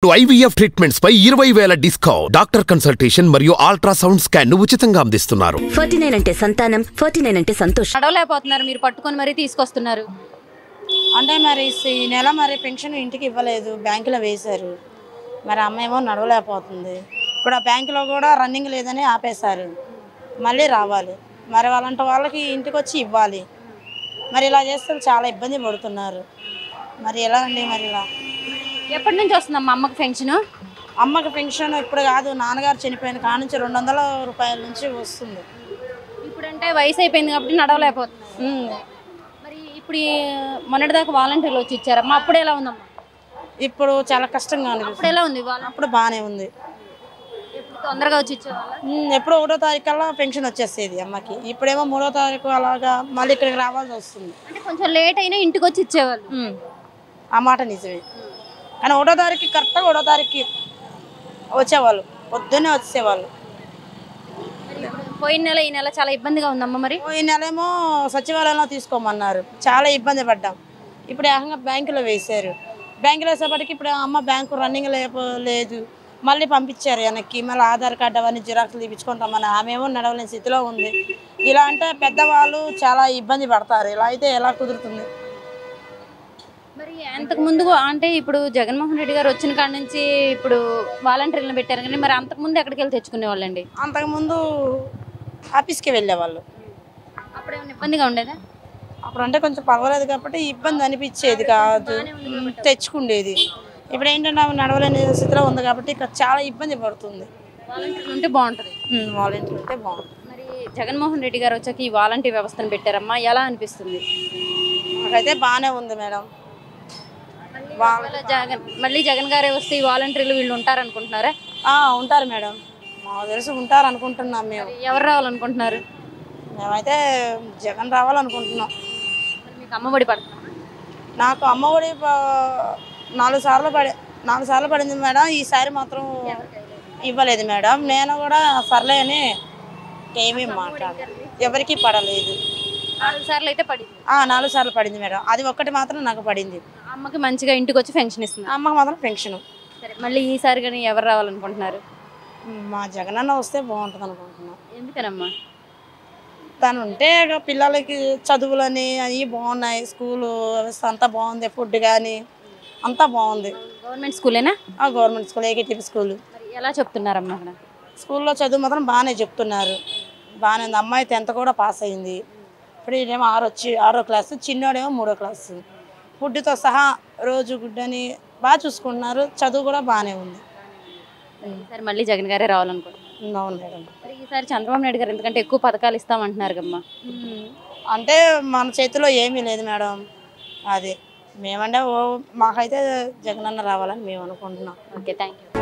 IVF treatments పై 20,000 discount. Doctor consultation మరియు ultrasound scan ను ఉచితంగా అందిస్తున్నారు. 49 అంటే సంతానం, 49 అంటే సంతోషం. నడవలేకపోతున్నారు, మీరు పట్టుకొని మరీ తీసుకొస్తున్నారు. అంటే మరి ఈ నెల మరి పెన్షన్ ఇంటికి ఇవ్వలేదు, బ్యాంకులో వేశారు. మరి అమ్మ ఏమో నడవలేకపోతుంది. ఇప్పుడు ఆ బ్యాంకులో కూడా రన్నింగ్ లేదని ఆపేశారు. మళ్ళీ రావాలి, మరి వాళ్ళకి ఇంటికి వచ్చి ఇవ్వాలి. మరి ఇలా చేస్తే చాలా ఇబ్బంది పడుతున్నారు. మరి ఎలా అండి? మరి ఇలా ఎప్పటి నుంచి వస్తుందమ్మా అమ్మకి పెన్షన్? అమ్మకి పెన్షన్ ఇప్పుడు కాదు, నాన్నగారు చనిపోయిన కాడ నుంచి 200 రూపాయల నుంచి వస్తుంది. ఇప్పుడంటే వయసు అయిపోయింది కాబట్టి నడవలేకపోతుంది. మరి ఇప్పుడు మొన్నటిదాకా వాలంటీర్లు వచ్చి ఇచ్చారమ్మా, అప్పుడు ఎలా ఉందమ్మా? ఇప్పుడు చాలా కష్టంగా ఉంది. అప్పుడు ఎలా ఉంది? అప్పుడు బాగానే ఉంది. ఎప్పుడు తొందరగా వచ్చి ఇచ్చేవాళ్ళ? ఎప్పుడు 1వ తారీఖు కల్లా పెన్షన్ వచ్చేసేది అమ్మకి. ఇప్పుడేమో 3వ తారీఖు అలాగా మళ్ళీ ఇక్కడికి రావాల్సి వస్తుంది. అంటే కొంచెం లేట్ అయినా ఇంటికి వచ్చి ఇచ్చేవాళ్ళు. ఆ మాట నిజమే. కానీ 1వ తారీఖు కరెక్ట్గా 1వ తారీఖుకి వచ్చేవాళ్ళు, పొద్దున్నే వచ్చేవాళ్ళు. పోయిన నెల ఈ నెల చాలా ఇబ్బందిగా ఉందమ్మా. మరి ఈ నెల ఏమో సచివాలయంలో తీసుకోమన్నారు, చాలా ఇబ్బంది పడ్డాం. ఇప్పుడు ఏకంగా బ్యాంకులో వేశారు. బ్యాంకులో వేసేపటికి ఇప్పుడు అమ్మ బ్యాంకు రన్నింగ్ లేదు, మళ్ళీ పంపించారు వెనక్కి. మళ్ళీ ఆధార్ కార్డు అవన్నీ జిరాక్స్లు తీపించుకుంటామని ఆమె ఏమో నడవలేని స్థితిలో ఉంది. ఇలా అంటే పెద్దవాళ్ళు చాలా ఇబ్బంది పడతారు. ఇలా అయితే ఎలా కుదురుతుంది? మరి అంతకు ముందు అంటే ఇప్పుడు జగన్మోహన్ రెడ్డి గారు వచ్చిన కాడ నుంచి ఇప్పుడు వాలంటీర్లను పెట్టారు కానీ మరి అంతకుముందు ఎక్కడికి వెళ్ళి తెచ్చుకునే వాళ్ళండి? అంతకుముందు ఆఫీస్కి వెళ్ళేవాళ్ళు. అప్పుడు ఏమైనా ఇబ్బందిగా ఉండేదా? అప్పుడు అంటే కొంచెం పర్వాలేదు కాబట్టి ఇబ్బంది అనిపించేది కాదు, తెచ్చుకుండేది. ఇప్పుడు ఏంటంటే ఆమె నడవలేని స్థితిలో ఉంది కాబట్టి ఇక్కడ చాలా ఇబ్బంది పడుతుంది. వాలంటీర్లు ఉంటే బాగుంటుంది. వాలంటీర్లు ఉంటే బాగుంటుంది. మరి జగన్మోహన్ రెడ్డి గారు వచ్చాక ఈ వాలంటీర్ వ్యవస్థను పెట్టారమ్మా, ఎలా అనిపిస్తుంది? నాకైతే బాగానే ఉంది మేడం. మళ్ళీ జగన్ గారే వస్తే ఈ వాలంటీర్లు వీళ్ళు ఉంటారనుకుంటున్నారా? ఉంటారు మేడం, మాకు తెలిసి ఉంటారు అనుకుంటున్నాం. మేము ఎవరు రావాలనుకుంటున్నారు? మేమైతే జగన్ రావాలనుకుంటున్నాం. మీకు అమ్మఒడి పడుతుందా? నాకు అమ్మఒడి 4 సార్లు పడింది మేడం. ఈసారి మాత్రం ఇవ్వలేదు మేడం. నేను కూడా సర్లే అని ఏమీ మాట్లాడలేదు, ఎవరికి పడలేదు. 4 సార్లు అయితే పడింది. 4 సార్లు పడింది మేడం. అది ఒక్కటి మాత్రం నాకు పడింది. అమ్మకి మంచిగా ఇంటికి వచ్చి పెన్షన్ ఇస్తుంది. అమ్మకి మాత్రం పెన్షన్. సరే, మళ్ళీ ఈసారి కానీ ఎవరు రావాలనుకుంటున్నారు? మా జగనన్న వస్తే బాగుంటుంది అనుకుంటున్నాం. ఎందుకనమ్మా? తను ఉంటే పిల్లలకి చదువులని అవి బాగున్నాయి, స్కూలు వ్యవస్థ అంతా బాగుంది, ఫుడ్ కానీ అంతా బాగుంది. గవర్నమెంట్ స్కూలేనా? Government school, AKTP school. ఎలా చెప్తున్నారమ్మా అక్కడ? స్కూల్లో చదువు మాత్రం బాగానే చెప్తున్నారు, బాగానే ఉంది. అమ్మాయి 10th కూడా పాస్ అయింది. ఇప్పుడు ఇదేమో 6వ క్లాసు, చిన్నోడేమో 3వ క్లాసు. ఫుడ్తో సహా రోజు గుడ్డని బాగా చూసుకుంటున్నారు. చదువు కూడా బాగానే ఉంది. ఈసారి మళ్ళీ జగన్ గారే రావాలనుకుంటున్నాను. అవును మేడం. మరి ఈసారి చంద్రబాబు నాయుడు గారు ఎందుకంటే ఎక్కువ పథకాలు ఇస్తామంటున్నారు కమ్మా. అంటే మన చేతిలో ఏమీ లేదు మేడం. అది మేమంటే మాకైతే జగనన్న రావాలని మేము అనుకుంటున్నాం. Okay, thank you.